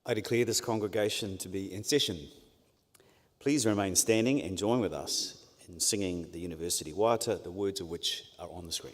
I declare this congregation to be in session. Please remain standing and join with us in singing the University Waiata, the words of which are on the screen.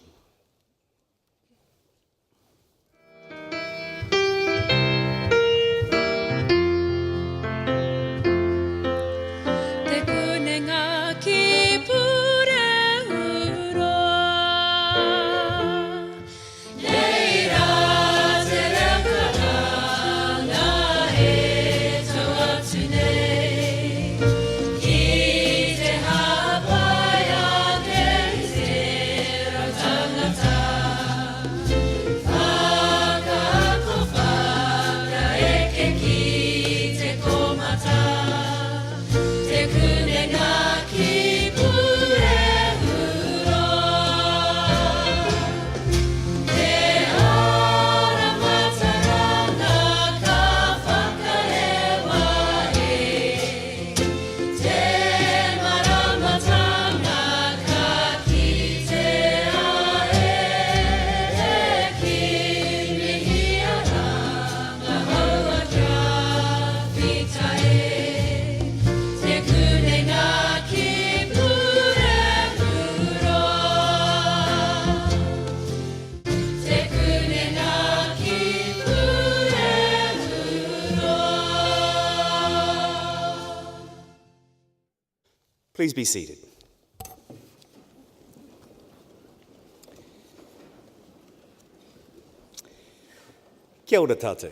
Please be seated. Kia ora tātou.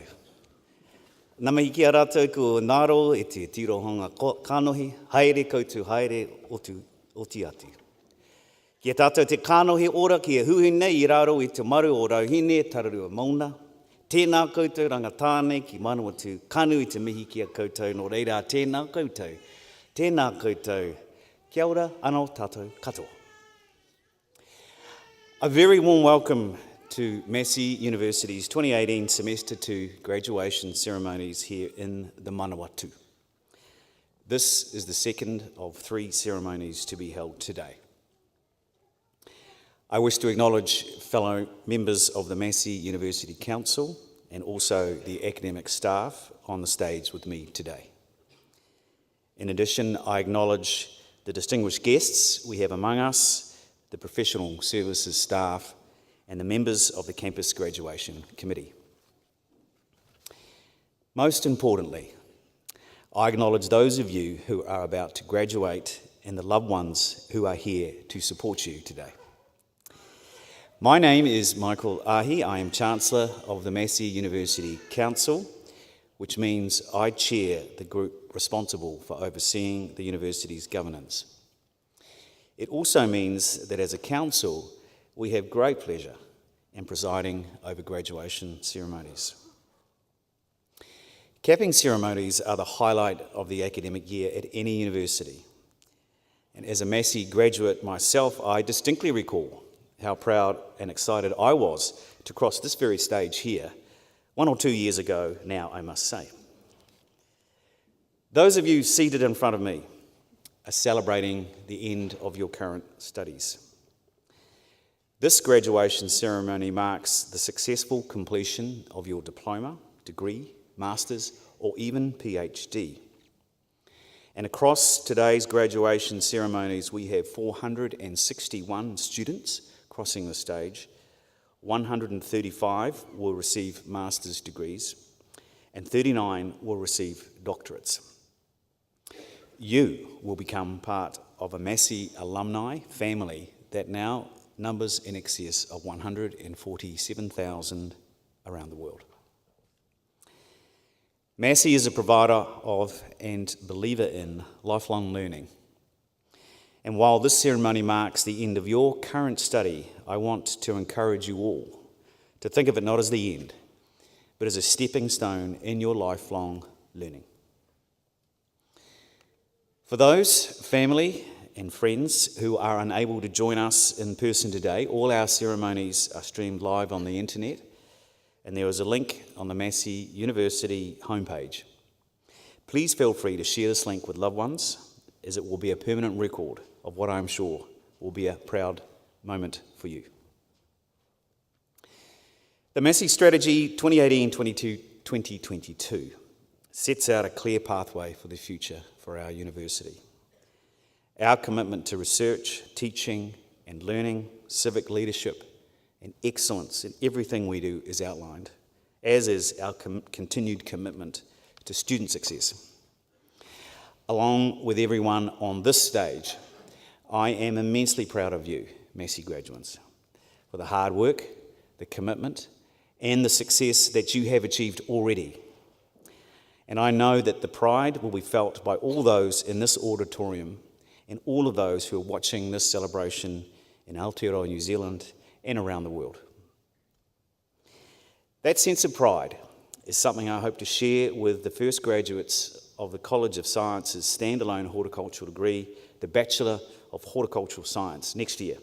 Nā mihi ki a rātou ko Nāro e te tirohanga kānohi, haere koutou haere o ti atu. Ki a tātou te kānohi ora ki a huhi nei I raro I te maru o Rauhine, Tararua Mauna. Tēnā koutou rangatāne ki Manawatū, kanu I te mihi ki a koutou, no reira tēnā koutou. Tēnā koutou. Kia ora, anō tātou katoa. A very warm welcome to Massey University's 2018 Semester 2 graduation ceremonies here in the Manawatū. This is the second of 3 ceremonies to be held today. I wish to acknowledge fellow members of the Massey University Council and also the academic staff on the stage with me today. In addition, I acknowledge the distinguished guests we have among us, the professional services staff, and the members of the Campus Graduation Committee. Most importantly, I acknowledge those of you who are about to graduate and the loved ones who are here to support you today. My name is Michael Ahi. I am Chancellor of the Massey University Council, which means I chair the group responsible for overseeing the university's governance. It also means that as a council, we have great pleasure in presiding over graduation ceremonies. Capping ceremonies are the highlight of the academic year at any university. And as a Massey graduate myself, I distinctly recall how proud and excited I was to cross this very stage here 1 or 2 years ago now, I must say. Those of you seated in front of me are celebrating the end of your current studies. This graduation ceremony marks the successful completion of your diploma, degree, master's, or even PhD. And across today's graduation ceremonies, we have 461 students crossing the stage. 135 will receive master's degrees, and 39 will receive doctorates. You will become part of a Massey alumni family that now numbers in excess of 147,000 around the world. Massey is a provider of and believer in lifelong learning. And while this ceremony marks the end of your current study, I want to encourage you all to think of it not as the end, but as a stepping stone in your lifelong learning. For those family and friends who are unable to join us in person today, all our ceremonies are streamed live on the internet, and there is a link on the Massey University homepage. Please feel free to share this link with loved ones, as it will be a permanent record of what I am sure will be a proud moment for you. The Massey Strategy 2018-2022 sets out a clear pathway for the future for our university. Our commitment to research, teaching and learning, civic leadership and excellence in everything we do is outlined, as is our continued commitment to student success. Along with everyone on this stage, I am immensely proud of you, Massey graduates, for the hard work, the commitment, and the success that you have achieved already. And I know that the pride will be felt by all those in this auditorium and all of those who are watching this celebration in Aotearoa, New Zealand, and around the world. That sense of pride is something I hope to share with the first graduates of the College of Science's standalone horticultural degree, the Bachelor of Horticultural Science, next year.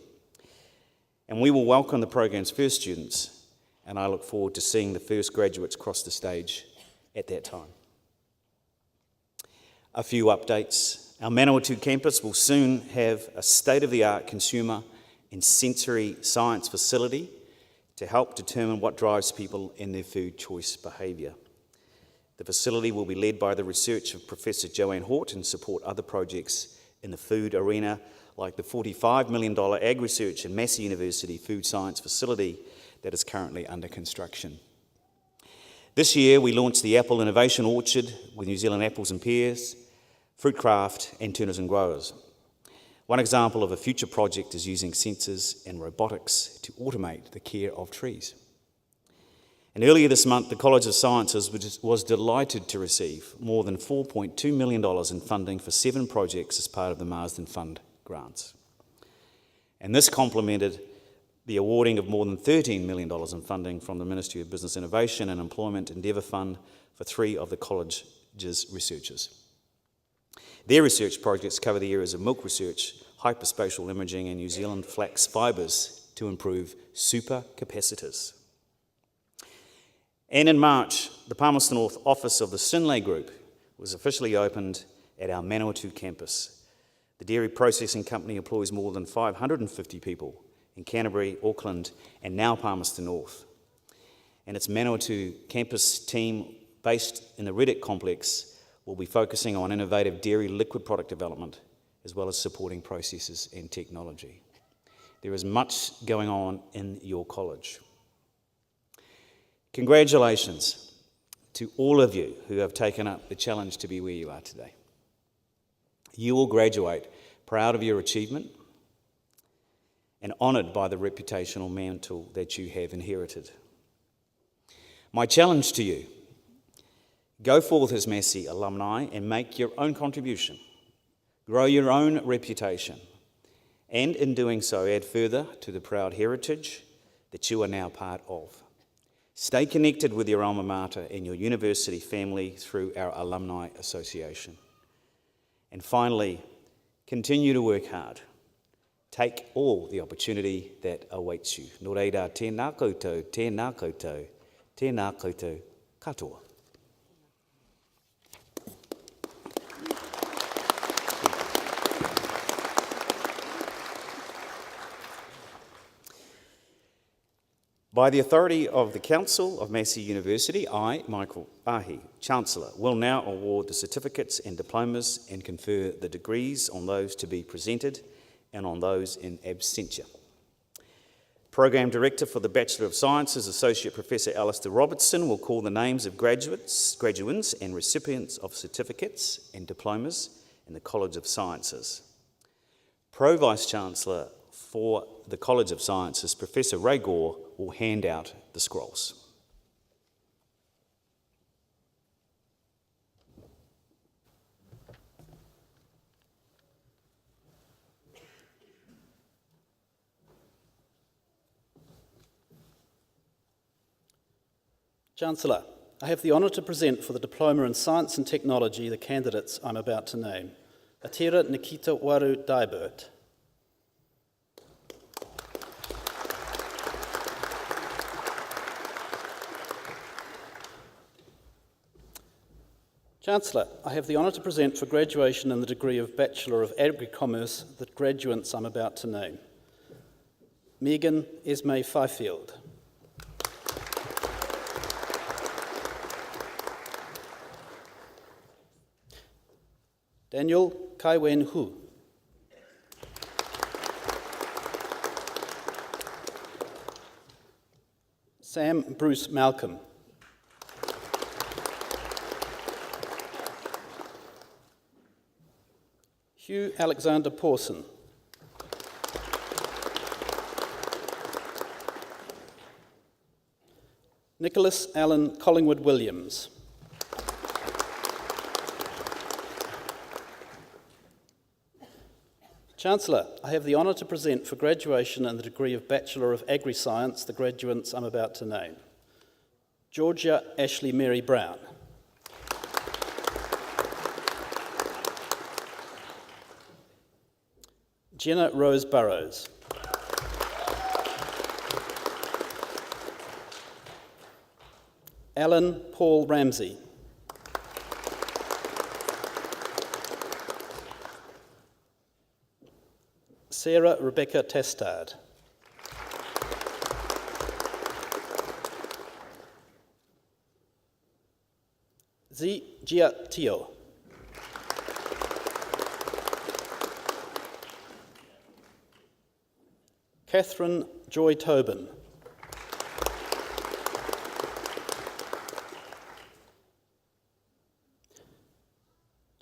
And we will welcome the program's first students, and I look forward to seeing the first graduates cross the stage at that time. A few updates. Our Manawatū campus will soon have a state-of-the-art consumer and sensory science facility to help determine what drives people in their food choice behaviour. The facility will be led by the research of Professor Joanne Hort and support other projects in the food arena, like the $45 million Ag Research and Massey University Food Science Facility that is currently under construction. This year we launched the Apple Innovation Orchard with New Zealand apples and pears, Fruitcraft and Turners and Growers. One example of a future project is using sensors and robotics to automate the care of trees. And earlier this month, the College of Sciences was delighted to receive more than $4.2 million in funding for 7 projects as part of the Marsden Fund grants. And this complemented the awarding of more than $13 million in funding from the Ministry of Business Innovation and Employment Endeavour Fund for 3 of the college's researchers. Their research projects cover the areas of milk research, hyperspatial imaging and New Zealand flax fibres to improve supercapacitors. And in March, the Palmerston North office of the Synlait Group was officially opened at our Manawatū campus. The dairy processing company employs more than 550 people in Canterbury, Auckland and now Palmerston North. And its Manawatū campus team based in the Reddick complex will be focusing on innovative dairy liquid product development, as well as supporting processes and technology. There is much going on in your college. Congratulations to all of you who have taken up the challenge to be where you are today. You will graduate proud of your achievement and honoured by the reputational mantle that you have inherited. My challenge to you: go forth as Massey alumni and make your own contribution. Grow your own reputation. And in doing so, add further to the proud heritage that you are now part of. Stay connected with your alma mater and your university family through our Alumni Association. And finally, continue to work hard. Take all the opportunity that awaits you. Nō reira, tēnā koutou, tēnā koutou, tēnā koutou katoa. By the authority of the Council of Massey University, I, Michael Ahi, Chancellor, will now award the certificates and diplomas and confer the degrees on those to be presented and on those in absentia. Program Director for the Bachelor of Sciences, Associate Professor Alistair Robertson, will call the names of graduates and recipients of certificates and diplomas in the College of Sciences. Pro Vice-Chancellor for the College of Sciences, Professor Ray Gore, will hand out the scrolls. Chancellor, I have the honour to present for the Diploma in Science and Technology the candidates I'm about to name. Atira Nikita Waru Dybert. Chancellor, I have the honour to present for graduation in the degree of Bachelor of Agri-Commerce the graduates I'm about to name. Megan Esme Fifield. Daniel Kai-Wen Hu. Sam Bruce Malcolm. Hugh Alexander Pawson. Nicholas Allen Collingwood Williams. Chancellor, I have the honour to present for graduation and the degree of Bachelor of Agri-Science the graduates I'm about to name. Georgia Ashley Mary Brown. Jenna Rose Burrows. Alan Paul Ramsey. Sarah Rebecca Testard. Zi Jia Tio. Catherine Joy Tobin.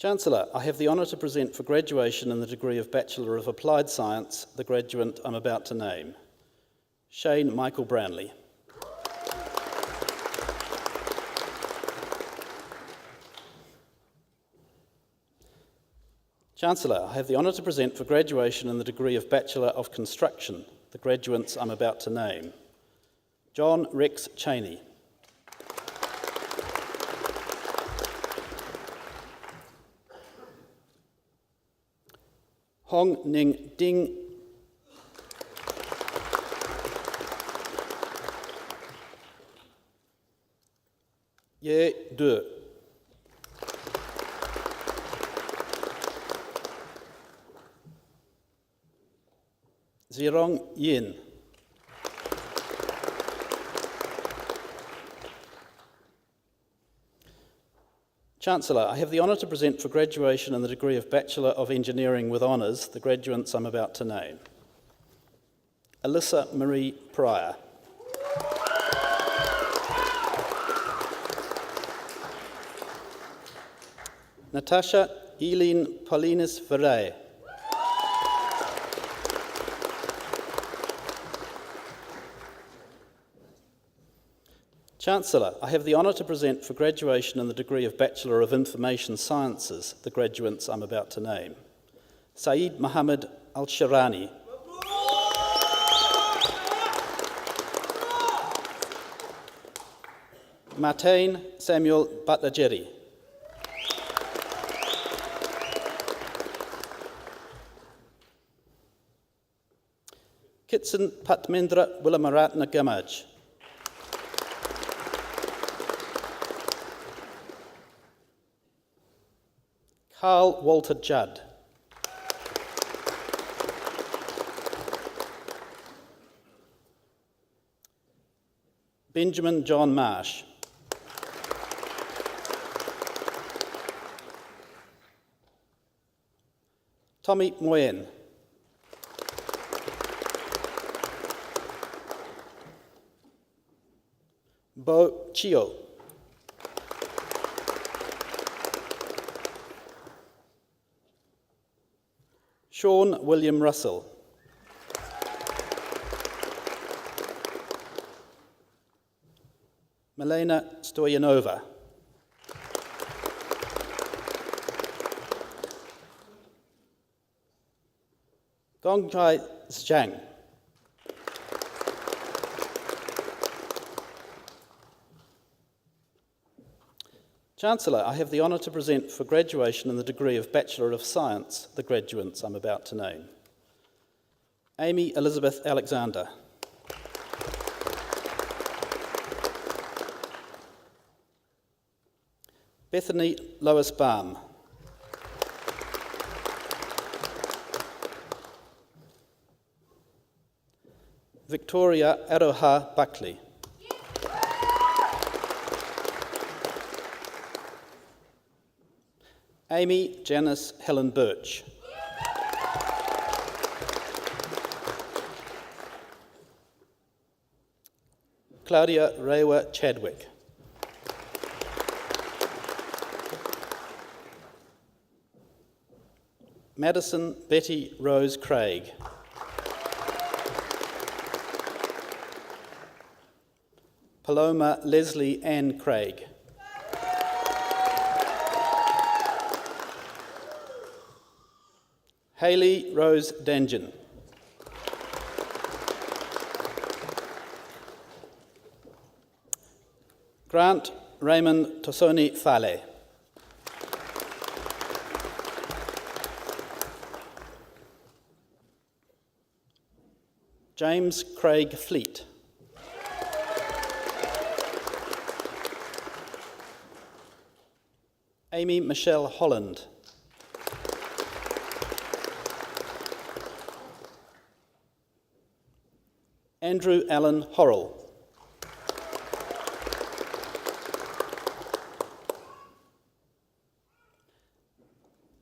Chancellor, I have the honour to present for graduation in the degree of Bachelor of Applied Science the graduate I'm about to name. Shane Michael Brownlee. Chancellor, I have the honour to present for graduation in the degree of Bachelor of Construction the graduates I'm about to name. John Rex Cheney. Hong Ning Ding. Ye De. Zirong Yin. Chancellor, I have the honour to present for graduation in the degree of Bachelor of Engineering with Honours the graduates I'm about to name. Alyssa Marie Pryor. Natasha Eileen Paulinus Verrey. Chancellor, I have the honour to present for graduation in the degree of Bachelor of Information Sciences the graduates I'm about to name. Saeed Mohammed Al-Sharani. Martin Samuel Batlageri. Kitson Patmendra Willamaratna Gamaj. Carl Walter Judd. Benjamin John Marsh. Tommy Nguyen. Bo Chio. Sean William Russell. Milena Stoyanova. Gongkai Zhang. Chancellor, I have the honour to present for graduation in the degree of Bachelor of Science the graduates I'm about to name. Amy Elizabeth Alexander. Bethany Lois Baum. Victoria Aroha Buckley. Amy Janice Helen Birch. Claudia Rewa Chadwick. Madison Betty Rose Craig. Paloma Leslie Ann Craig. Hayley Rose Danjan. Grant Raymond Tosoni Fale. James Craig Fleet. Amy Michelle Holland. Andrew Allen Horrell.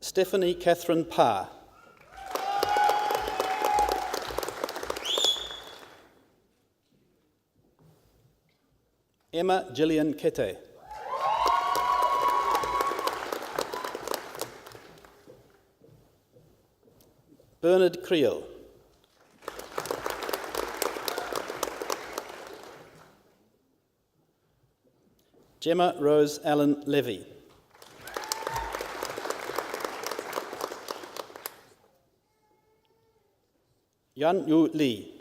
Stephanie Catherine Parr. Emma Gillian Kete. Bernard Creel. Gemma Rose Allen Levy. Yan Yu Lee.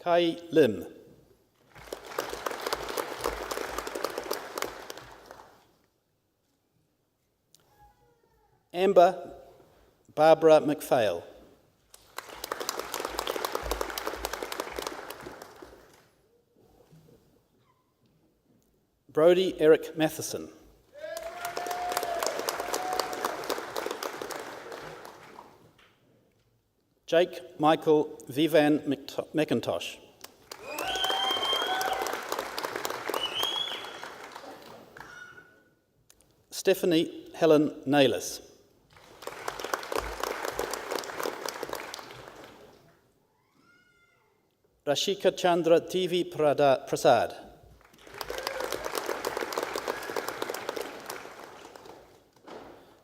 Kai Lim. Amber Barbara McPhail. Brody Eric Matheson. Jake Michael Vivan McIntosh. Stephanie Helen Nayless. Rashika Chandra TV Prasad.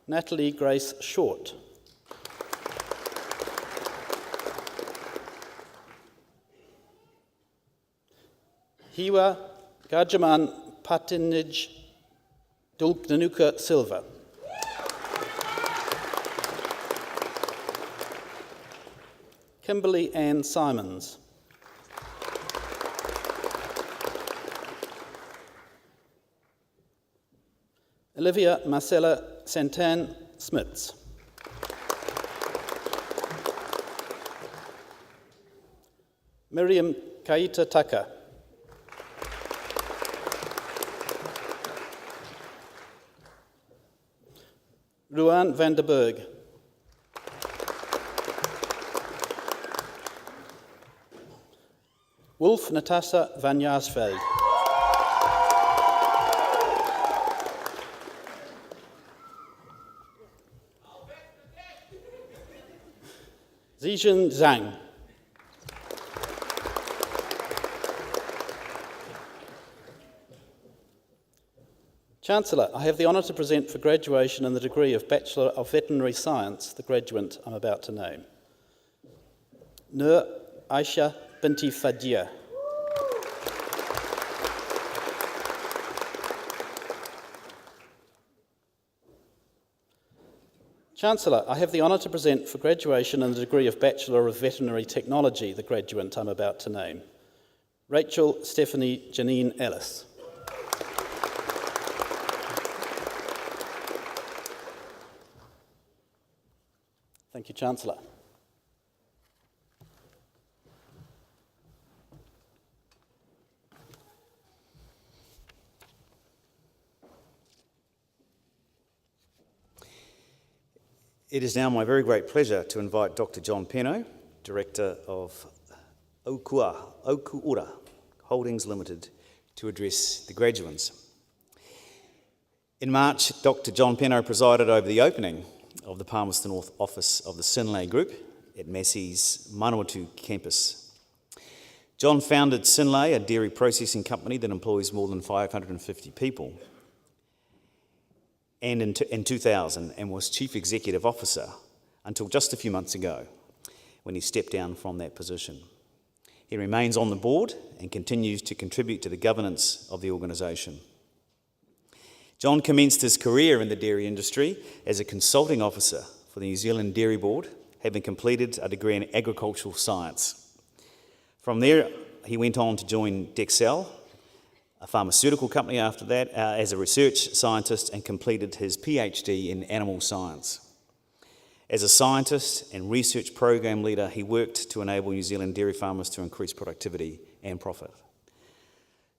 Natalie Grace Short. Hiwa Gajaman Patinij Dulknanuka Silva. Kimberly Ann Simons. Olivia Marcella Santan Smits. Miriam Kaita Taka. Ruan van der Berg. Wolf Natasha van Jaarsveld. Zijun Zhang. Chancellor, I have the honour to present for graduation in the degree of Bachelor of Veterinary Science the graduate I'm about to name. Nur Aisha Binti Fadia. Chancellor, I have the honour to present for graduation in the degree of Bachelor of Veterinary Technology the graduate I'm about to name. Rachel Stephanie Janine Ellis. Thank you, Chancellor. It is now my very great pleasure to invite Dr. John Penno, Director of Okuura Holdings Limited to address the graduates. In March, Dr. John Penno presided over the opening of the Palmerston North office of the Synlait Group at Massey's Manawatū campus. John founded Synlait, a dairy processing company that employs more than 550 people, and in 2000, and was Chief Executive Officer until just a few months ago, when he stepped down from that position. He remains on the board and continues to contribute to the governance of the organisation. John commenced his career in the dairy industry as a consulting officer for the New Zealand Dairy Board, having completed a degree in agricultural science. From there, he went on to join Dexcel, a pharmaceutical company after that, as a research scientist, and completed his PhD in animal science. As a scientist and research program leader, he worked to enable New Zealand dairy farmers to increase productivity and profit.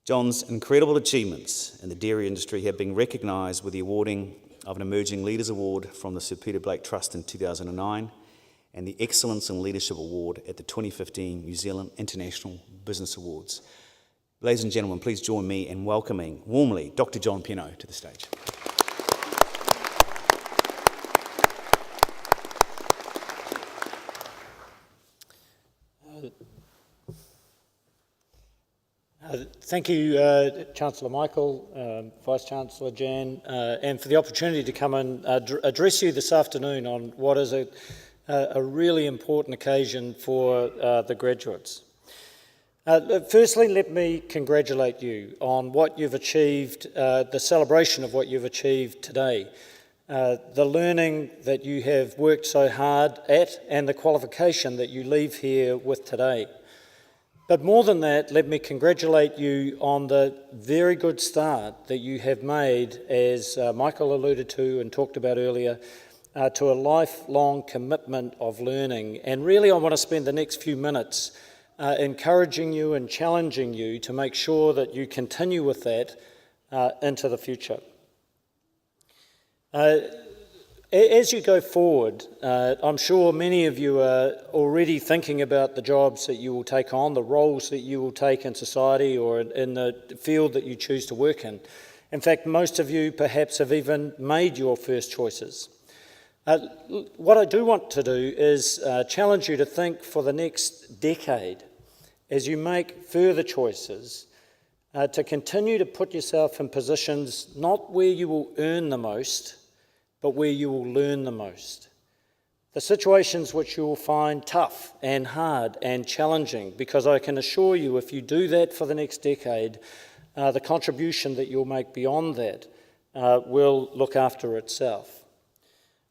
John's incredible achievements in the dairy industry have been recognised with the awarding of an Emerging Leaders Award from the Sir Peter Blake Trust in 2009 and the Excellence in Leadership Award at the 2015 New Zealand International Business Awards. Ladies and gentlemen, please join me in welcoming warmly Dr. John Penno to the stage. Thank you, Chancellor Michael, Vice-Chancellor Jan, and for the opportunity to come and address you this afternoon on what is a really important occasion for the graduates. Firstly, let me congratulate you on what you've achieved, the celebration of what you've achieved today, the learning that you have worked so hard at, and the qualification that you leave here with today. But more than that, let me congratulate you on the very good start that you have made, as Michael alluded to and talked about earlier, to a lifelong commitment of learning. And really, I want to spend the next few minutes encouraging you and challenging you to make sure that you continue with that into the future. As you go forward, I'm sure many of you are already thinking about the jobs that you will take on, the roles that you will take in society or in the field that you choose to work in. In fact, most of you perhaps have even made your first choices. What I do want to do is challenge you to think for the next decade, as you make further choices, to continue to put yourself in positions not where you will earn the most, but where you will learn the most. The situations which you will find tough and hard and challenging, because I can assure you, if you do that for the next decade, the contribution that you'll make beyond that will look after itself.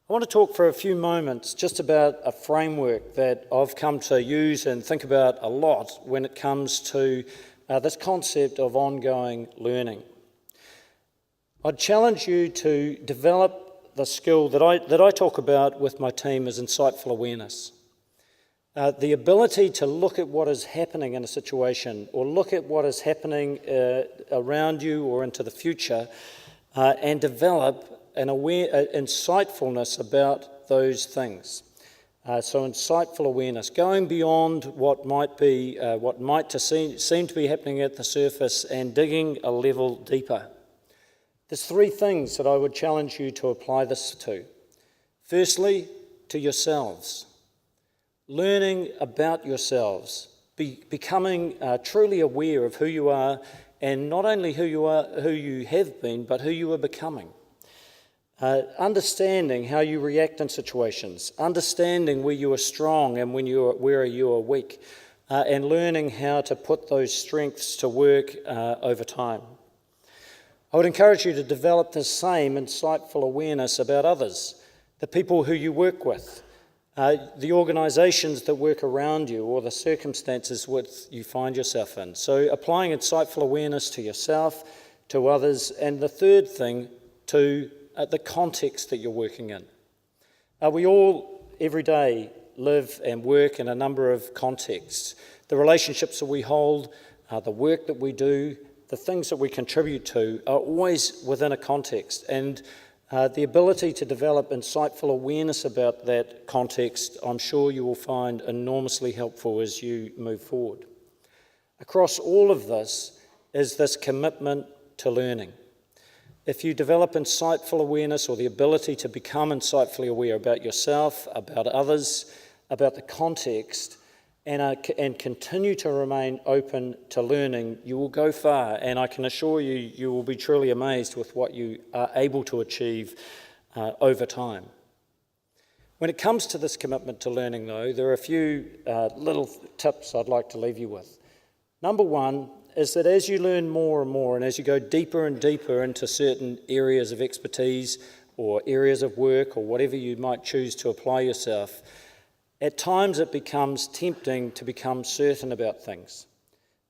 I want to talk for a few moments just about a framework that I've come to use and think about a lot when it comes to this concept of ongoing learning. I'd challenge you to develop the skill that I talk about with my team is insightful awareness. The ability to look at what is happening in a situation or look at what is happening around you or into the future and develop an insightfulness about those things. So insightful awareness, going beyond what might seem to be happening at the surface and digging a level deeper. There's three things that I would challenge you to apply this to. Firstly, to yourselves. Learning about yourselves, becoming truly aware of who you are, and not only who you have been, but who you are becoming. Understanding how you react in situations, understanding where you are strong and where you are weak, and learning how to put those strengths to work over time. I would encourage you to develop the same insightful awareness about others, the people who you work with, the organisations that work around you, or the circumstances which you find yourself in. So applying insightful awareness to yourself, to others, and the third thing, to the context that you're working in. We all, every day, live and work in a number of contexts. The relationships that we hold, the work that we do, the things that we contribute to are always within a context, and the ability to develop insightful awareness about that context, I'm sure you will find enormously helpful as you move forward. Across all of this is this commitment to learning. If you develop insightful awareness or the ability to become insightfully aware about yourself, about others, about the context, and continue to remain open to learning, you will go far. And I can assure you, you will be truly amazed with what you are able to achieve over time. When it comes to this commitment to learning, though, there are a few little tips I'd like to leave you with. Number one is that as you learn more and more, and as you go deeper and deeper into certain areas of expertise or areas of work or whatever you might choose to apply yourself, at times it becomes tempting to become certain about things,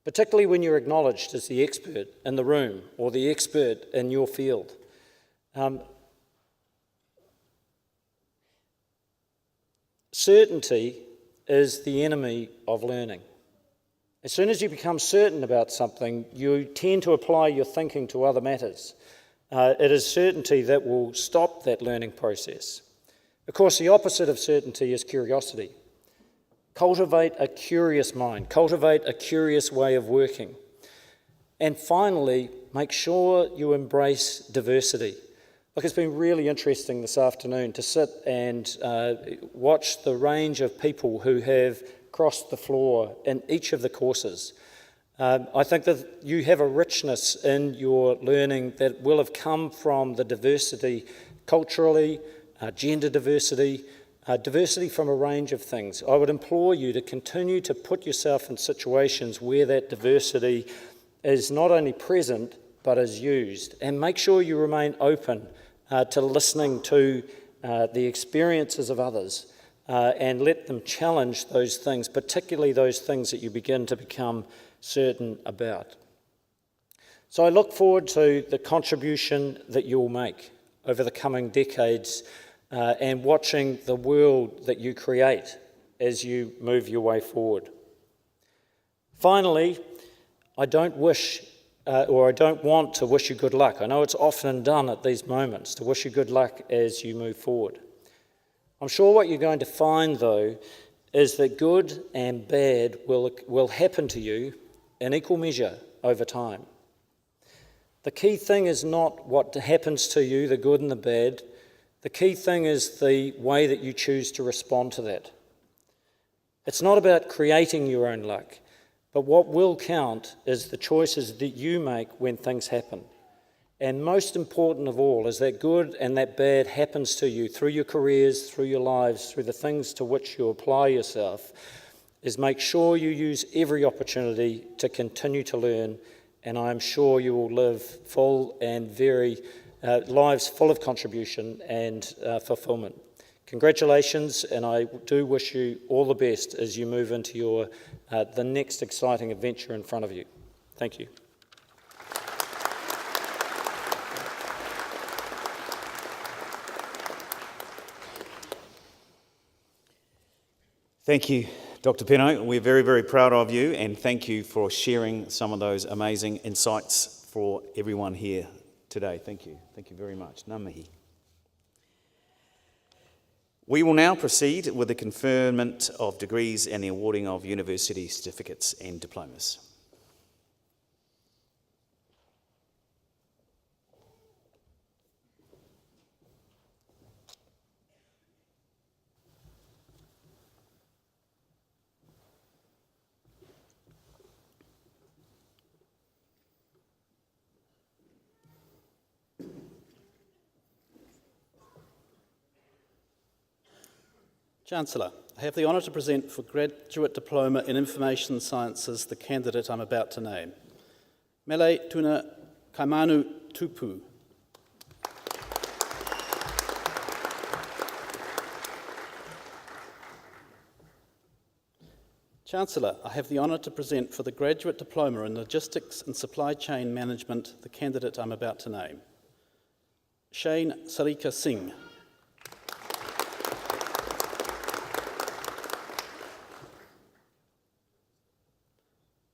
particularly when you're acknowledged as the expert in the room or the expert in your field. Certainty is the enemy of learning. As soon as you become certain about something, you tend to apply your thinking to other matters. It is certainty that will stop that learning process. Of course, the opposite of certainty is curiosity. Cultivate a curious mind, cultivate a curious way of working. And finally, make sure you embrace diversity. Look, it's been really interesting this afternoon to sit and watch the range of people who have crossed the floor in each of the courses. I think that you have a richness in your learning that will have come from the diversity culturally, gender diversity, diversity from a range of things. I would implore you to continue to put yourself in situations where that diversity is not only present but is used, and make sure you remain open to listening to the experiences of others and let them challenge those things, particularly those things that you begin to become certain about. So I look forward to the contribution that you'll make over the coming decades and watching the world that you create as you move your way forward. Finally, I don't want to wish you good luck. I know it's often done at these moments, to wish you good luck as you move forward. I'm sure what you're going to find, though, is that good and bad will happen to you in equal measure over time. The key thing is not what happens to you, the good and the bad. The key thing is the way that you choose to respond to that. It's not about creating your own luck, but what will count is the choices that you make when things happen. And most important of all is that good and that bad happens to you through your careers, through your lives, through the things to which you apply yourself, is make sure you use every opportunity to continue to learn, and I am sure you will live full and lives full of contribution and fulfilment. Congratulations, and I do wish you all the best as you move into the next exciting adventure in front of you. Thank you. Thank you, Dr. Pino. We're very, very proud of you, and thank you for sharing some of those amazing insights for everyone here today. Thank you. Thank you very much. Ngā mihi. We will now proceed with the conferment of degrees and the awarding of university certificates and diplomas. Chancellor, I have the honour to present for Graduate Diploma in Information Sciences the candidate I'm about to name. Mele tuna Manawatū. Chancellor, I have the honour to present for the Graduate Diploma in Logistics and Supply Chain Management the candidate I'm about to name. Shane Sarika Singh.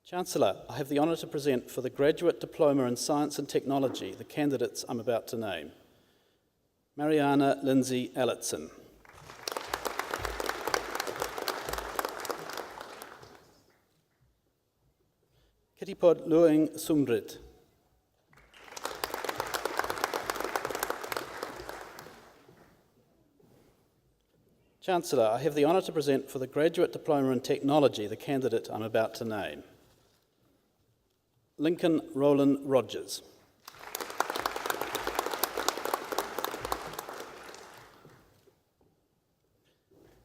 Chancellor, I have the honour to present for the Graduate Diploma in Science and Technology the candidates I'm about to name. Mariana Lindsay Allotson. Kitipod Luing Sumrit. Chancellor, I have the honour to present for the Graduate Diploma in Technology the candidate I'm about to name. Lincoln Roland Rogers.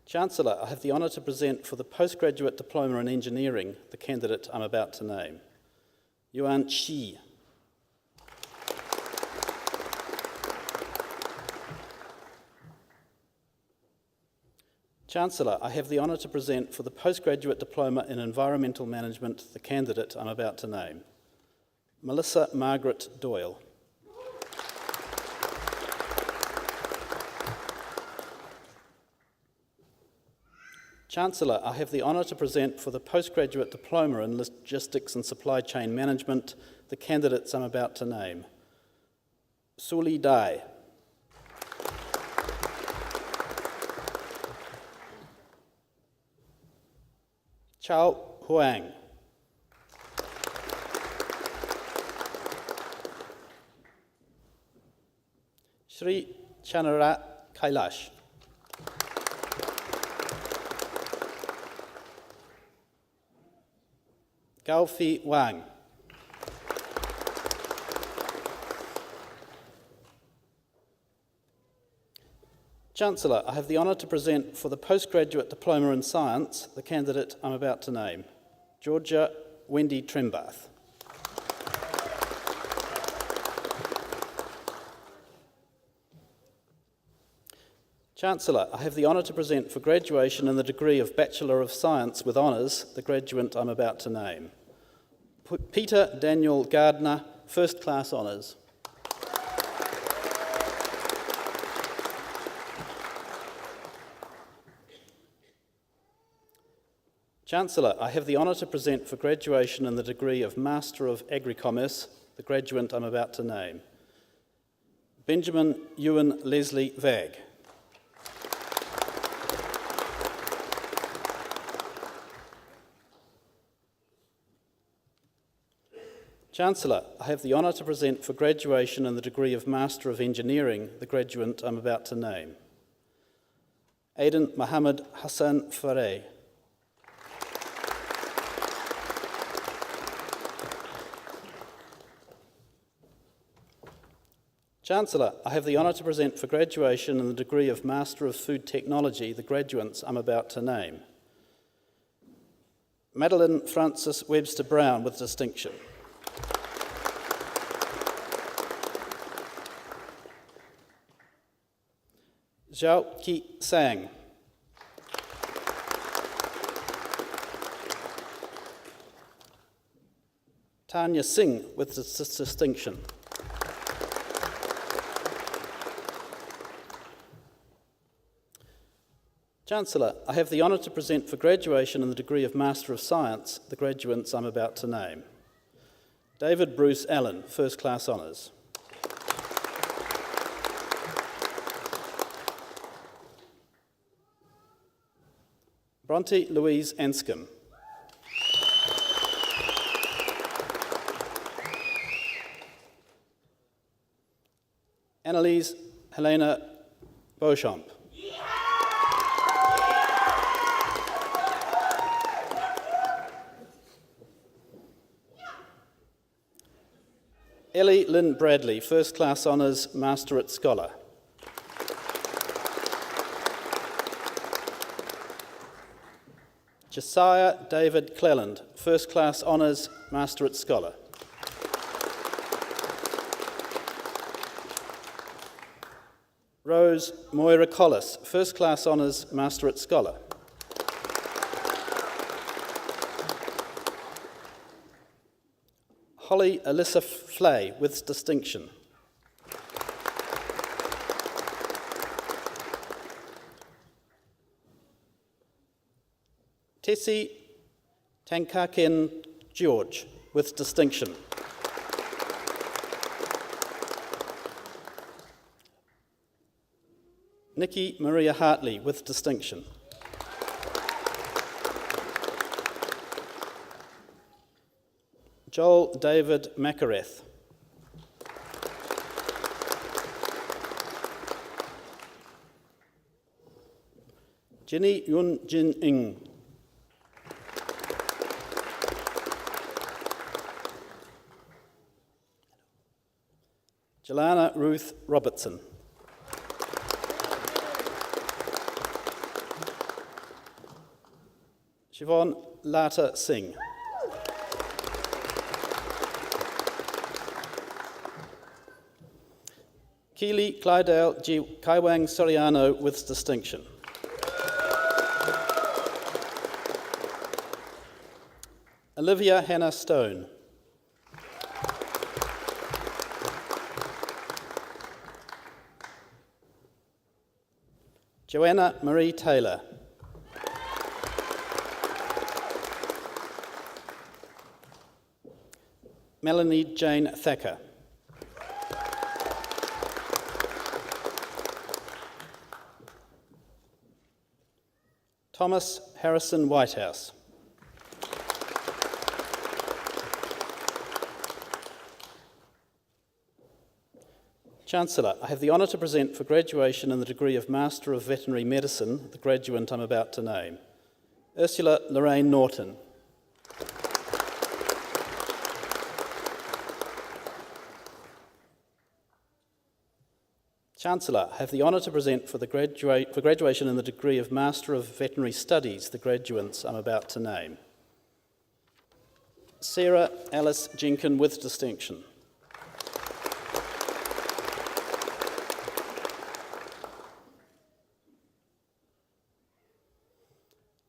Chancellor, I have the honour to present for the Postgraduate Diploma in Engineering the candidate I'm about to name. Yuan Shi. Chancellor, I have the honour to present for the Postgraduate Diploma in Environmental Management the candidate I'm about to name. Melissa Margaret Doyle. Chancellor, I have the honour to present for the Postgraduate Diploma in Logistics and Supply Chain Management the candidates I'm about to name. Suli Dai. Chao Huang. Sri Chanara Kailash. Gaofi Wang. Chancellor, I have the honour to present for the Postgraduate Diploma in Science the candidate I'm about to name, Georgia Wendy Trembath. Chancellor, I have the honour to present for graduation in the degree of Bachelor of Science with Honours the graduate I'm about to name, Peter Daniel Gardner, First Class Honours. Chancellor, I have the honour to present for graduation in the degree of Master of Agri-Commerce the graduate I'm about to name, Benjamin Ewan Leslie Vagg. Chancellor, I have the honour to present for graduation in the degree of Master of Engineering the graduate I'm about to name, Aidan Mohammed Hassan Faray. Chancellor, I have the honour to present for graduation in the degree of Master of Food Technology the graduates I'm about to name, Madeline Frances Webster Brown with distinction. Zhao Qi Sang. Tanya Singh with distinction. Chancellor, I have the honour to present for graduation in the degree of Master of Science the graduates I'm about to name. David Bruce Allen, First Class Honours. Bronte Louise Anscombe. Annalise Helena Beauchamp. Ellie Lynn Bradley, First Class Honours, Masterate Scholar. Josiah David Cleland, First Class Honours, Masterate Scholar. Rose Moira Collis, First Class Honours, Masterate Scholar. Holly Alyssa Flay with distinction. Tessie Tankaken George with distinction. Nikki Maria Hartley with distinction. Joel David Makareth. Jenny Yun Jin Ing. Jelana Ruth Robertson. Siobhan Lata Singh. Keely Clydale G. Kaiwang Soriano with distinction. Olivia Hannah Stone. Joanna Marie Taylor. Melanie Jane Thacker. Thomas Harrison Whitehouse. Chancellor, I have the honour to present for graduation in the degree of Master of Veterinary Medicine the graduate I'm about to name, Ursula Lorraine Norton. Chancellor, I have the honour to present for graduation in the degree of Master of Veterinary Studies the graduates I'm about to name, Sarah Alice Jenkin with distinction.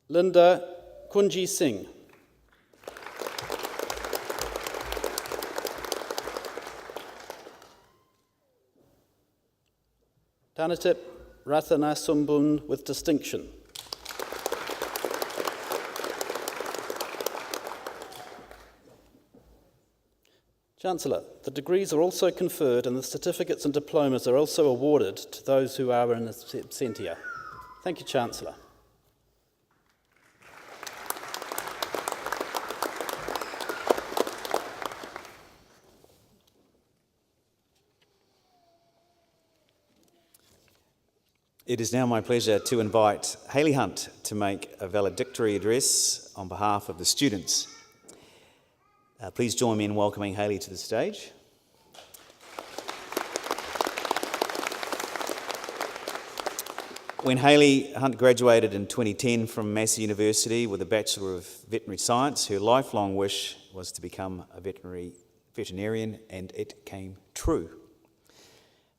Linda Kunji Singh. Tanatip Rathanasumbun with distinction. Chancellor, the degrees are also conferred and the certificates and diplomas are also awarded to those who are in absentia. Thank you, Chancellor. It is now my pleasure to invite Hayley Hunt to make a valedictory address on behalf of the students. Please join me in welcoming Hayley to the stage. When Hayley Hunt graduated in 2010 from Massey University with a Bachelor of Veterinary Science, her lifelong wish was to become a veterinarian, and it came true.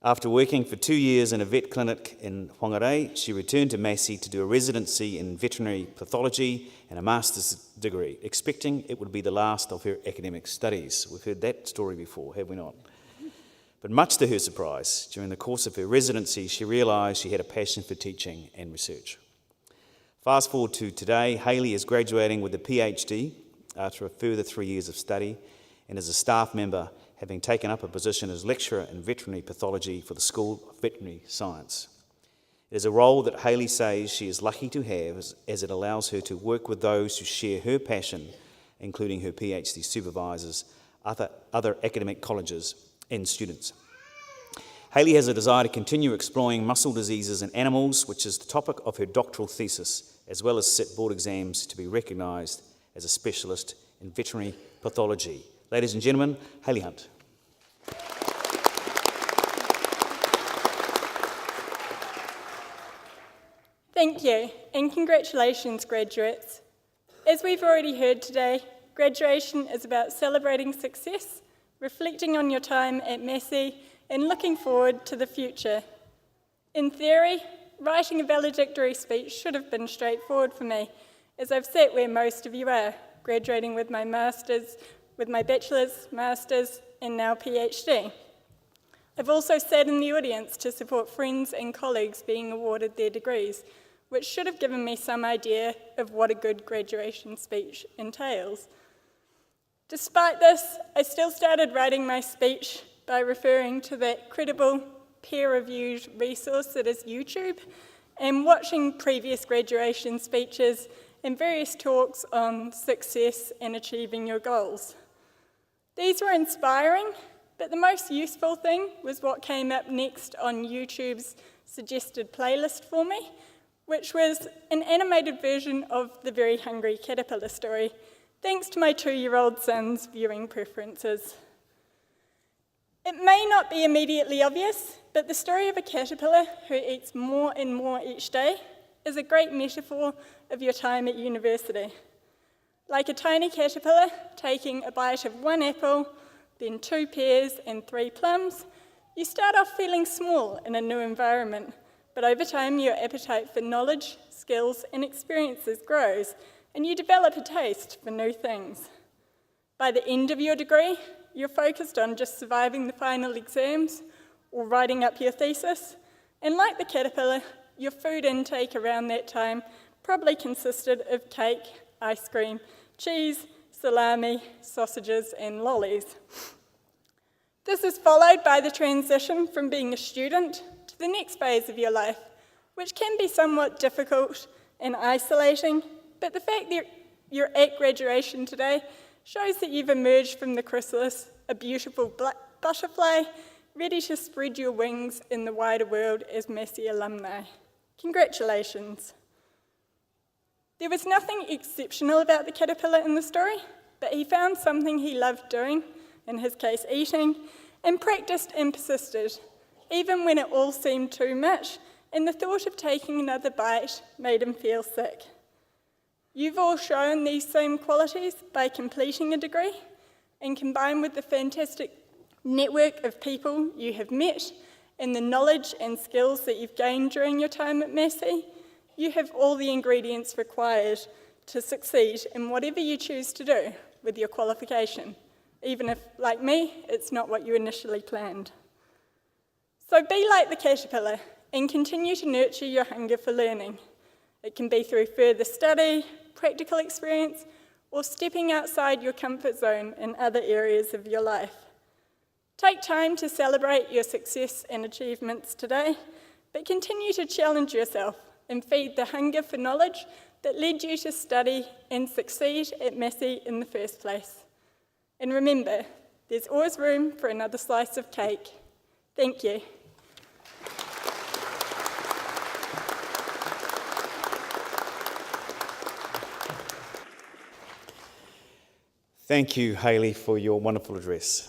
After working for 2 years in a vet clinic in Whangarei, she returned to Massey to do a residency in veterinary pathology and a master's degree, expecting it would be the last of her academic studies. We've heard that story before, have we not? But much to her surprise, during the course of her residency, she realised she had a passion for teaching and research. Fast forward to today, Hayley is graduating with a PhD after a further 3 years of study, and as a staff member, having taken up a position as lecturer in veterinary pathology for the School of Veterinary Science. It is a role that Hayley says she is lucky to have, as it allows her to work with those who share her passion, including her PhD supervisors, other academic colleges and students. Hayley has a desire to continue exploring muscle diseases in animals, which is the topic of her doctoral thesis, as well as sit board exams to be recognised as a specialist in veterinary pathology. Ladies and gentlemen, Hayley Hunt. Thank you, and congratulations, graduates. As we've already heard today, graduation is about celebrating success, reflecting on your time at Massey, and looking forward to the future. In theory, writing a valedictory speech should have been straightforward for me, as I've sat where most of you are, graduating with my bachelor's, master's, and now PhD. I've also sat in the audience to support friends and colleagues being awarded their degrees, which should have given me some idea of what a good graduation speech entails. Despite this, I still started writing my speech by referring to that credible, peer-reviewed resource that is YouTube, and watching previous graduation speeches and various talks on success and achieving your goals. These were inspiring, but the most useful thing was what came up next on YouTube's suggested playlist for me, which was an animated version of the Very Hungry Caterpillar story, thanks to my 2-year-old son's viewing preferences. It may not be immediately obvious, but the story of a caterpillar who eats more and more each day is a great metaphor of your time at university. Like a tiny caterpillar taking a bite of 1 apple, then 2 pears and 3 plums, you start off feeling small in a new environment, but over time your appetite for knowledge, skills and experiences grows, and you develop a taste for new things. By the end of your degree, you're focused on just surviving the final exams or writing up your thesis, and like the caterpillar, your food intake around that time probably consisted of cake, ice cream, cheese, salami, sausages and lollies. This is followed by the transition from being a student to the next phase of your life, which can be somewhat difficult and isolating, but the fact that you're at graduation today shows that you've emerged from the chrysalis, a beautiful butterfly, ready to spread your wings in the wider world as Massey alumni. Congratulations. There was nothing exceptional about the caterpillar in the story, but he found something he loved doing, in his case eating, and practiced and persisted, even when it all seemed too much, and the thought of taking another bite made him feel sick. You've all shown these same qualities by completing a degree, and combined with the fantastic network of people you have met and the knowledge and skills that you've gained during your time at Massey, you have all the ingredients required to succeed in whatever you choose to do with your qualification, even if, like me, it's not what you initially planned. So be like the caterpillar and continue to nurture your hunger for learning. It can be through further study, practical experience, or stepping outside your comfort zone in other areas of your life. Take time to celebrate your success and achievements today, but continue to challenge yourself and feed the hunger for knowledge that led you to study and succeed at Massey in the first place. And remember, there's always room for another slice of cake. Thank you. Thank you, Hayley, for your wonderful address.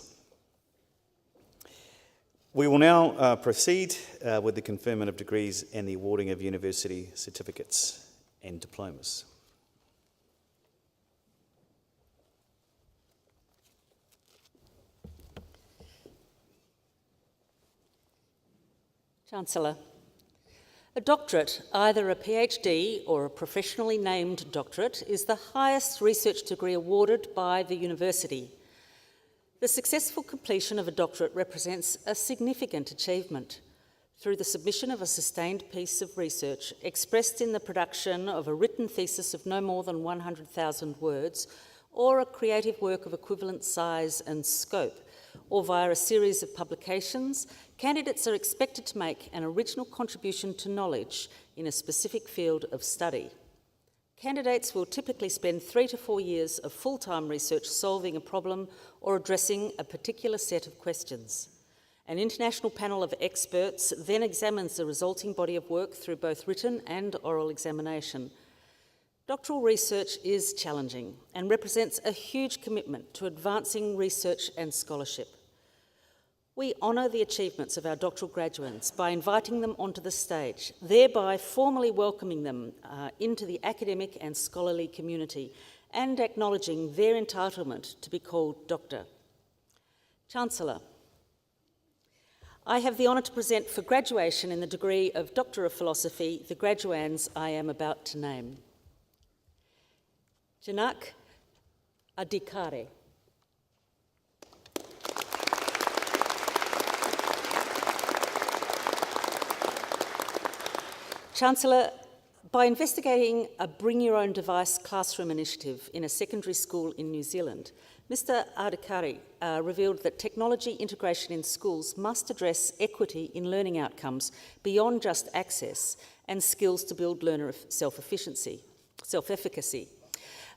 We will now proceed with the conferment of degrees and the awarding of university certificates and diplomas. Chancellor, a doctorate, either a PhD or a professionally named doctorate, is the highest research degree awarded by the university. The successful completion of a doctorate represents a significant achievement through the submission of a sustained piece of research expressed in the production of a written thesis of no more than 100,000 words, or a creative work of equivalent size and scope, or via a series of publications. Candidates are expected to make an original contribution to knowledge in a specific field of study. Candidates will typically spend 3 to 4 years of full-time research solving a problem or addressing a particular set of questions. An international panel of experts then examines the resulting body of work through both written and oral examination. Doctoral research is challenging and represents a huge commitment to advancing research and scholarship. We honour the achievements of our doctoral graduates by inviting them onto the stage, thereby formally welcoming them into the academic and scholarly community and acknowledging their entitlement to be called doctor. Chancellor, I have the honour to present for graduation in the degree of Doctor of Philosophy the graduands I am about to name. Janak Adhikare. Chancellor, by investigating a Bring Your Own Device classroom initiative in a secondary school in New Zealand, Mr. Adhikare revealed that technology integration in schools must address equity in learning outcomes beyond just access and skills to build learner self-efficacy.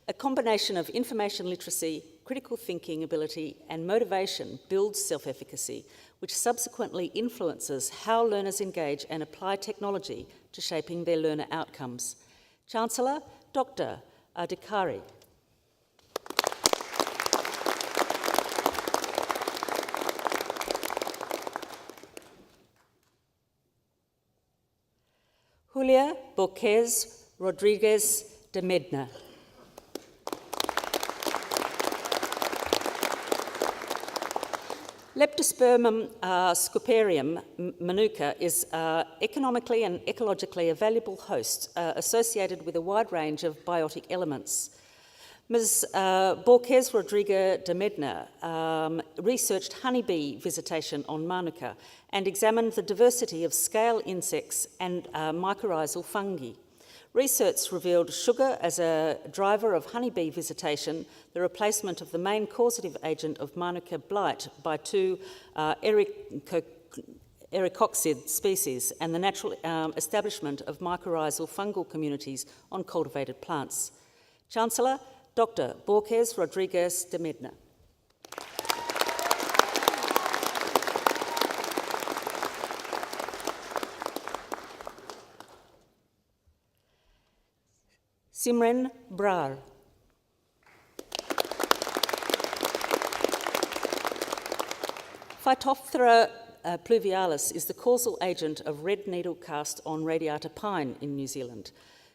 A combination of information literacy, critical thinking ability, and motivation builds self-efficacy, which subsequently influences how learners engage and apply technology to shaping their learner outcomes. Chancellor, Dr. Adhikari. Julia Borquez Rodriguez de Medina. Leptospermum scoparium manuka is economically and ecologically a valuable host associated with a wide range of biotic elements. Ms. Borquez Rodriguez de Medina researched honeybee visitation on Manuka and examined the diversity of scale insects and mycorrhizal fungi. Research revealed sugar as a driver of honeybee visitation, the replacement of the main causative agent of Manuka blight by two Ericoxid species, and the natural establishment of mycorrhizal fungal communities on cultivated plants. Chancellor, Dr. Borquez Rodriguez de Medina. Simran Brar. Phytophthora pluvialis is the causal agent of red needle cast on radiata pine in New Zealand.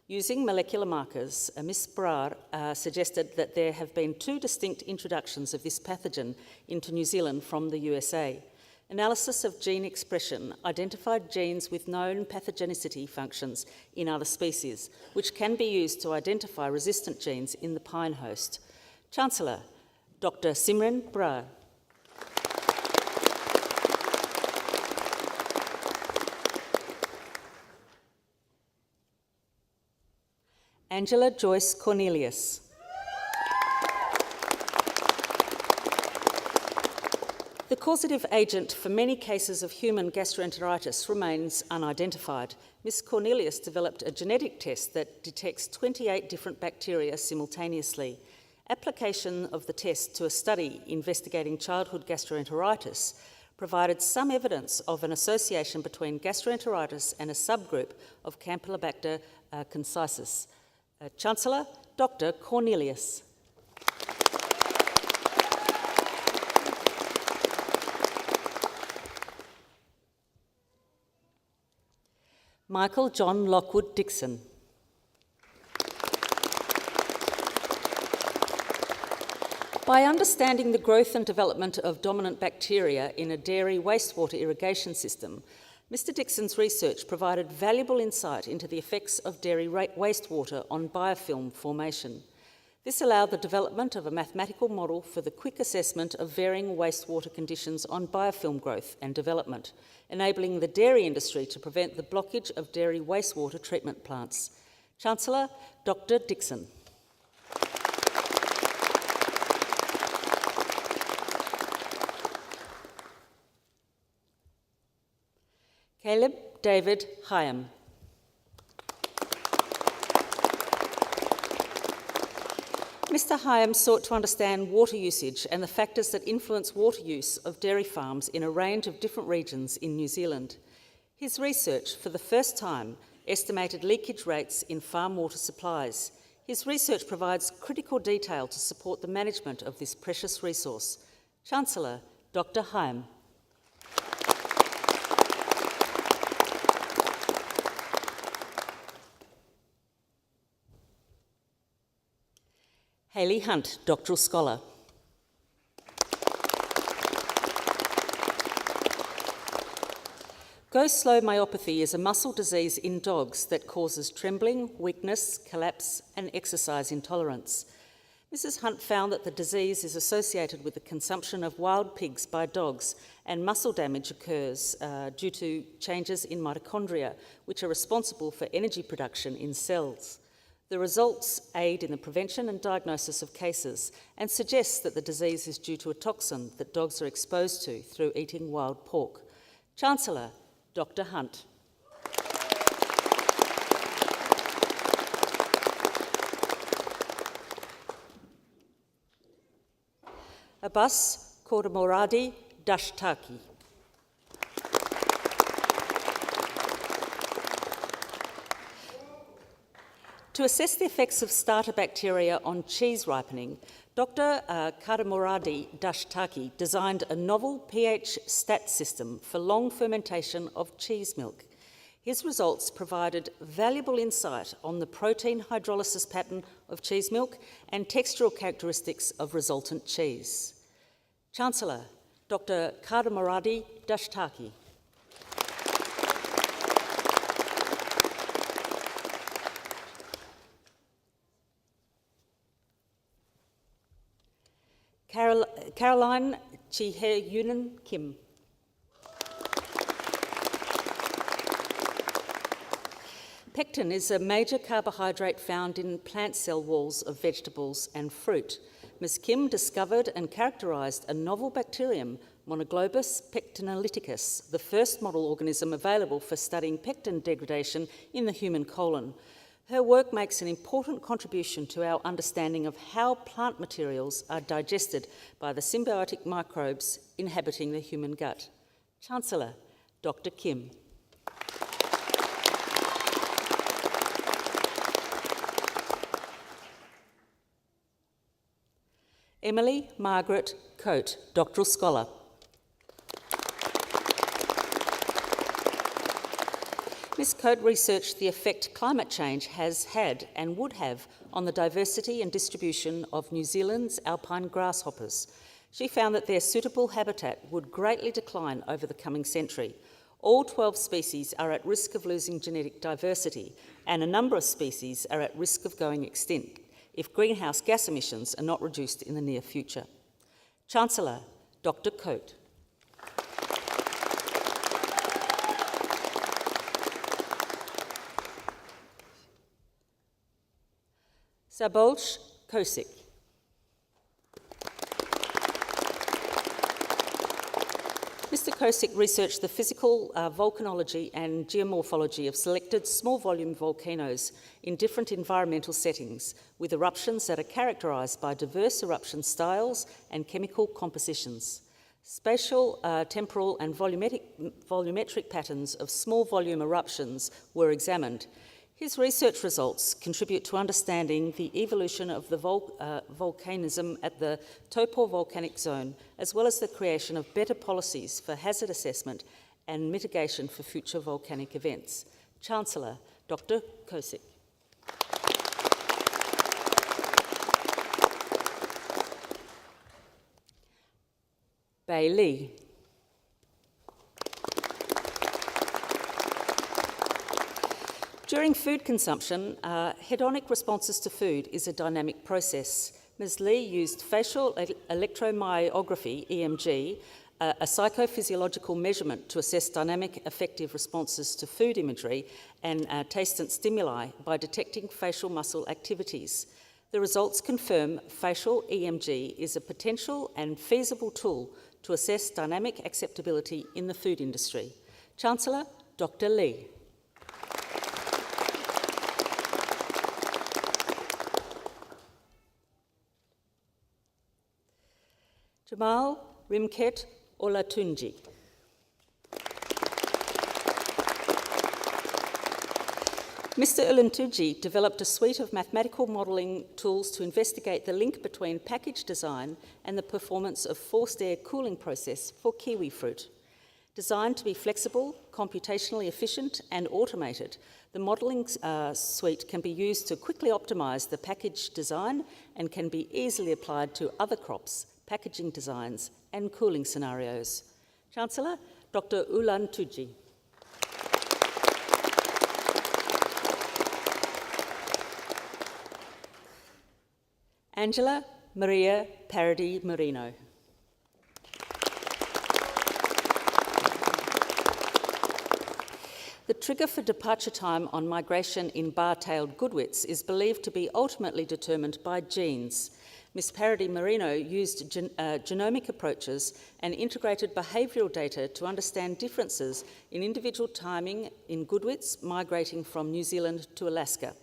Using molecular markers, Ms. Brar suggested that there have been two distinct introductions of this pathogen into New Zealand from the USA. Analysis of gene expression identified genes with known pathogenicity functions in other species, which can be used to identify resistant genes in the pine host. Chancellor, Dr. Simran Brar. Angela Joyce Cornelius. The causative agent for many cases of human gastroenteritis remains unidentified. Ms. Cornelius developed a genetic test that detects 28 different bacteria simultaneously. Application of the test to a study investigating childhood gastroenteritis provided some evidence of an association between gastroenteritis and a subgroup of Campylobacter concisus. Chancellor, Dr. Cornelius. Michael John Lockwood Dixon. By understanding the growth and development of dominant bacteria in a dairy wastewater irrigation system, Mr. Dixon's research provided valuable insight into the effects of dairy wastewater on biofilm formation. This allowed the development of a mathematical model for the quick assessment of varying wastewater conditions on biofilm growth and development, enabling the dairy industry to prevent the blockage of dairy wastewater treatment plants. Chancellor, Dr. Dixon. Caleb David Hyam. Mr. Hyam sought to understand water usage and the factors that influence water use of dairy farms in a range of different regions in New Zealand. His research, for the first time, estimated leakage rates in farm water supplies. His research provides critical detail to support the management of this precious resource. Chancellor, Dr. Hyam. Hayley Hunt, Doctoral Scholar. Go-slow myopathy is a muscle disease in dogs that causes trembling, weakness, collapse, and exercise intolerance. Mrs. Hunt found that the disease is associated with the consumption of wild pigs by dogs, and muscle damage occurs due to changes in mitochondria, which are responsible for energy production in cells. The results aid in the prevention and diagnosis of cases and suggest that the disease is due to a toxin that dogs are exposed to through eating wild pork. Chancellor, Dr. Hunt. Abbas Kodamoradi Dashtaki. To assess the effects of starter bacteria on cheese ripening, Dr. Kadamoradi Dashtaki designed a novel pH stat system for long fermentation of cheese milk. His results provided valuable insight on the protein hydrolysis pattern of cheese milk and textural characteristics of resultant cheese. Chancellor, Dr. Kadamoradi Dashtaki. Caroline Chiheyunan Kim. Pectin is a major carbohydrate found in plant cell walls of vegetables and fruit. Ms. Kim discovered and characterised a novel bacterium, Monoglobus pectinolyticus, the first model organism available for studying pectin degradation in the human colon. Her work makes an important contribution to our understanding of how plant materials are digested by the symbiotic microbes inhabiting the human gut. Chancellor, Dr. Kim. Emily Margaret Coate, Doctoral Scholar. Ms. Coate researched the effect climate change has had and would have on the diversity and distribution of New Zealand's alpine grasshoppers. She found that their suitable habitat would greatly decline over the coming century. All 12 species are at risk of losing genetic diversity, and a number of species are at risk of going extinct if greenhouse gas emissions are not reduced in the near future. Chancellor, Dr. Coate. Sabolch Kosick. Mr. Kosick researched the physical volcanology and geomorphology of selected small volume volcanoes in different environmental settings, with eruptions that are characterised by diverse eruption styles and chemical compositions. Spatial, temporal and volumetric patterns of small volume eruptions were examined. His research results contribute to understanding the evolution of the volcanism at the Taupo volcanic zone, as well as the creation of better policies for hazard assessment and mitigation for future volcanic events. Chancellor, Dr. Kosick. Bailey. During food consumption, hedonic responses to food is a dynamic process. Ms. Lee used facial electromyography, EMG, a psychophysiological measurement to assess dynamic affective responses to food imagery and tastant stimuli by detecting facial muscle activities. The results confirm facial EMG is a potential and feasible tool to assess dynamic acceptability in the food industry. Chancellor, Dr. Lee. Jamal Rimket Olatunji. Mr. Olatunji developed a suite of mathematical modelling tools to investigate the link between package design and the performance of forced air cooling process for kiwi fruit. Designed to be flexible, computationally efficient and automated, the modelling suite can be used to quickly optimise the package design and can be easily applied to other crops, packaging designs and cooling scenarios. Chancellor, Dr. Olatunji. Angela Maria Parody Marino. The trigger for departure time on migration in bar-tailed godwits is believed to be ultimately determined by genes. Ms. Parody Marino used genomic approaches and integrated behavioural data to understand differences in individual timing in godwits migrating from New Zealand to Alaska.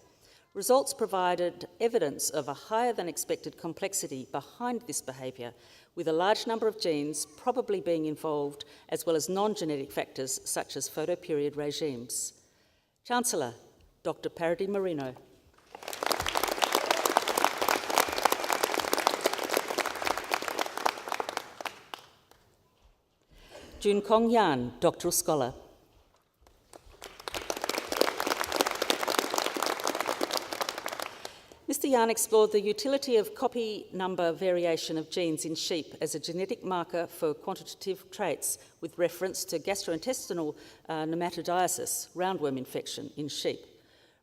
Results provided evidence of a higher than expected complexity behind this behaviour, with a large number of genes probably being involved, as well as non-genetic factors such as photoperiod regimes. Chancellor, Dr. Parody Marino. Jun Kong Yan, Doctoral Scholar. Mr. Yan explored the utility of copy number variation of genes in sheep as a genetic marker for quantitative traits with reference to gastrointestinal nematoidiasis, roundworm infection in sheep.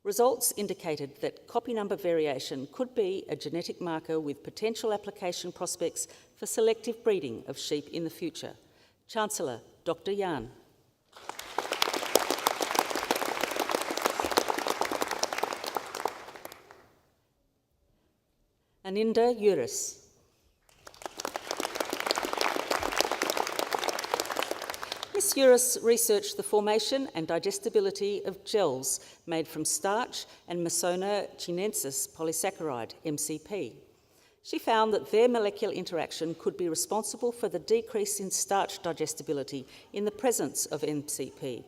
Results indicated that copy number variation could be a genetic marker with potential application prospects for selective breeding of sheep in the future. Chancellor, Dr. Yan. Aninda Uris. Ms. Uris researched the formation and digestibility of gels made from starch and Misona chinensis polysaccharide, MCP. She found that their molecular interaction could be responsible for the decrease in starch digestibility in the presence of MCP.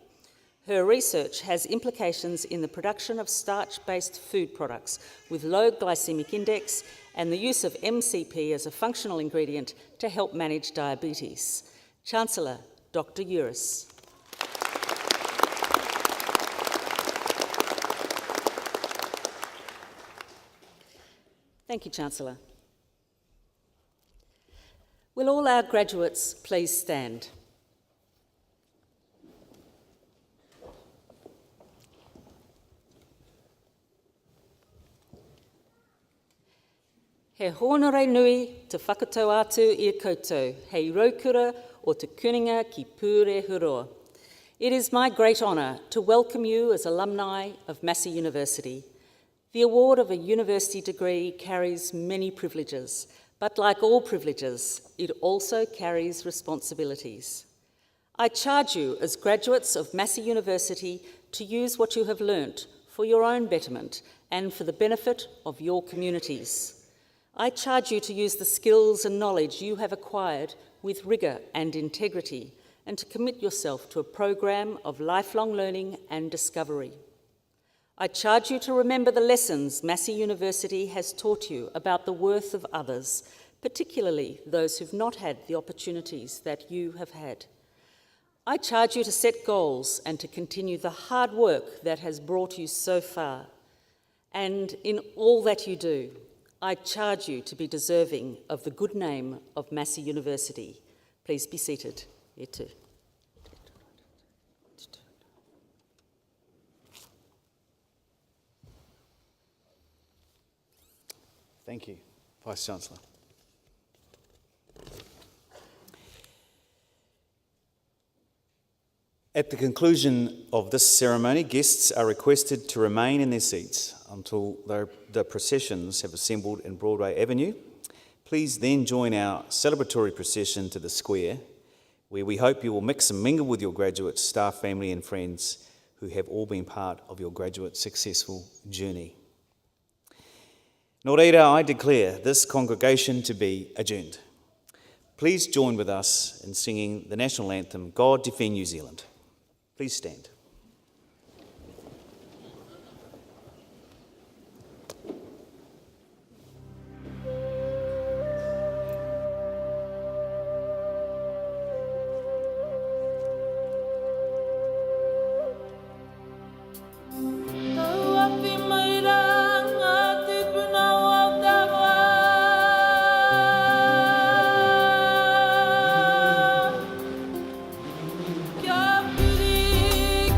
Her research has implications in the production of starch-based food products with low glycemic index and the use of MCP as a functional ingredient to help manage diabetes. Chancellor, Dr. Uris. Thank you, Chancellor. Will all our graduates please stand? He honore nui te whakatau atu I koutou, hei raukura o te kuninga ki pūre huroa. It is my great honour to welcome you as alumni of Massey University. The award of a university degree carries many privileges, but like all privileges, it also carries responsibilities. I charge you as graduates of Massey University to use what you have learnt for your own betterment and for the benefit of your communities. I charge you to use the skills and knowledge you have acquired with rigour and integrity and to commit yourself to a program of lifelong learning and discovery. I charge you to remember the lessons Massey University has taught you about the worth of others, particularly those who've not had the opportunities that you have had. I charge you to set goals and to continue the hard work that has brought you so far. And in all that you do, I charge you to be deserving of the good name of Massey University. Please be seated. Here too. Thank you, Vice-Chancellor. At the conclusion of this ceremony, guests are requested to remain in their seats until the processions have assembled in Broadway Avenue. Please then join our celebratory procession to the square, where we hope you will mix and mingle with your graduates, staff, family and friends who have all been part of your graduate successful journey. Nō reira, I declare this congregation to be adjourned. Please join with us in singing the national anthem, God Defend New Zealand. Please stand. Kia piri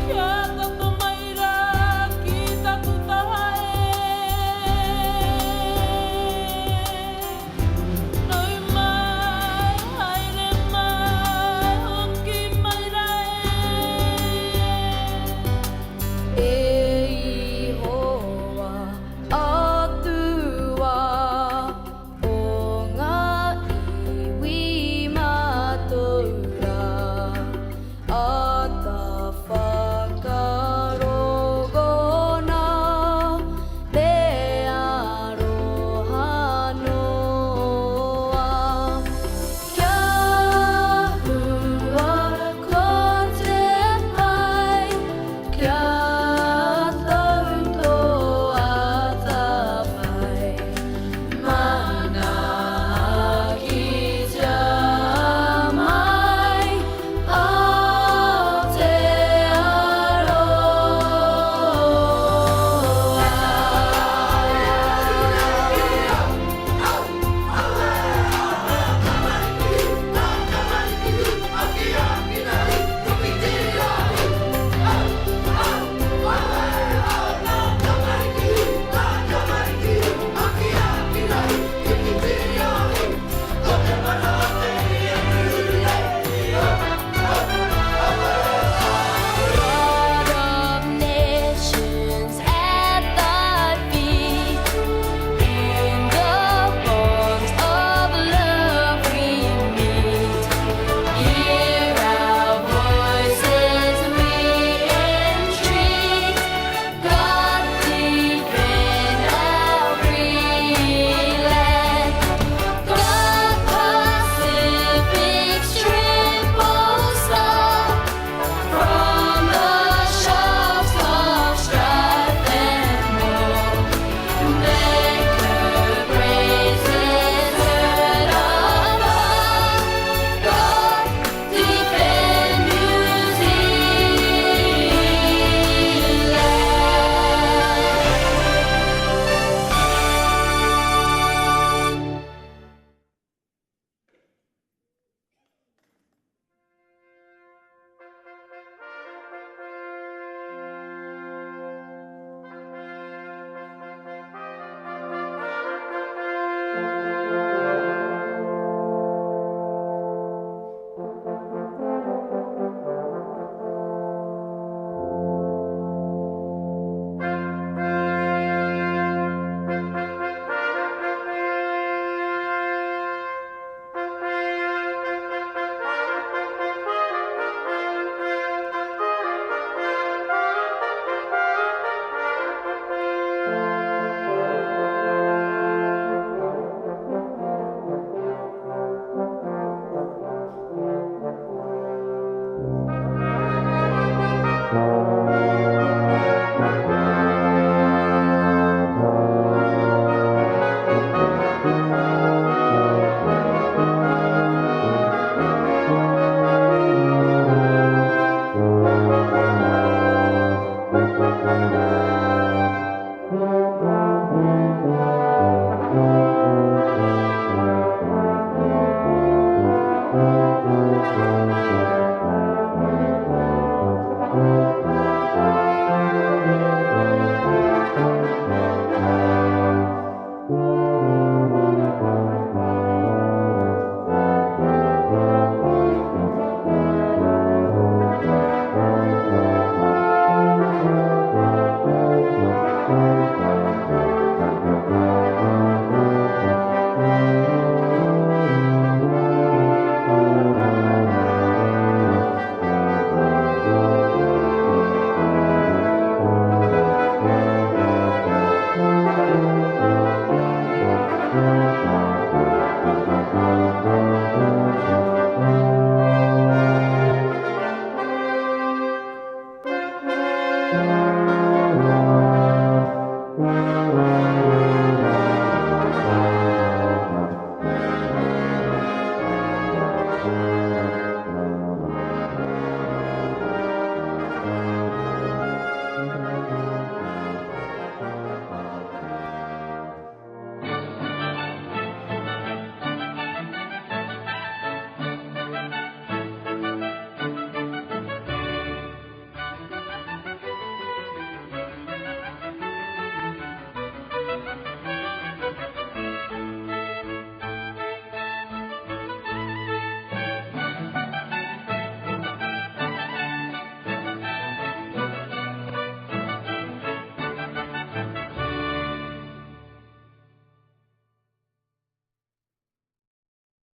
you.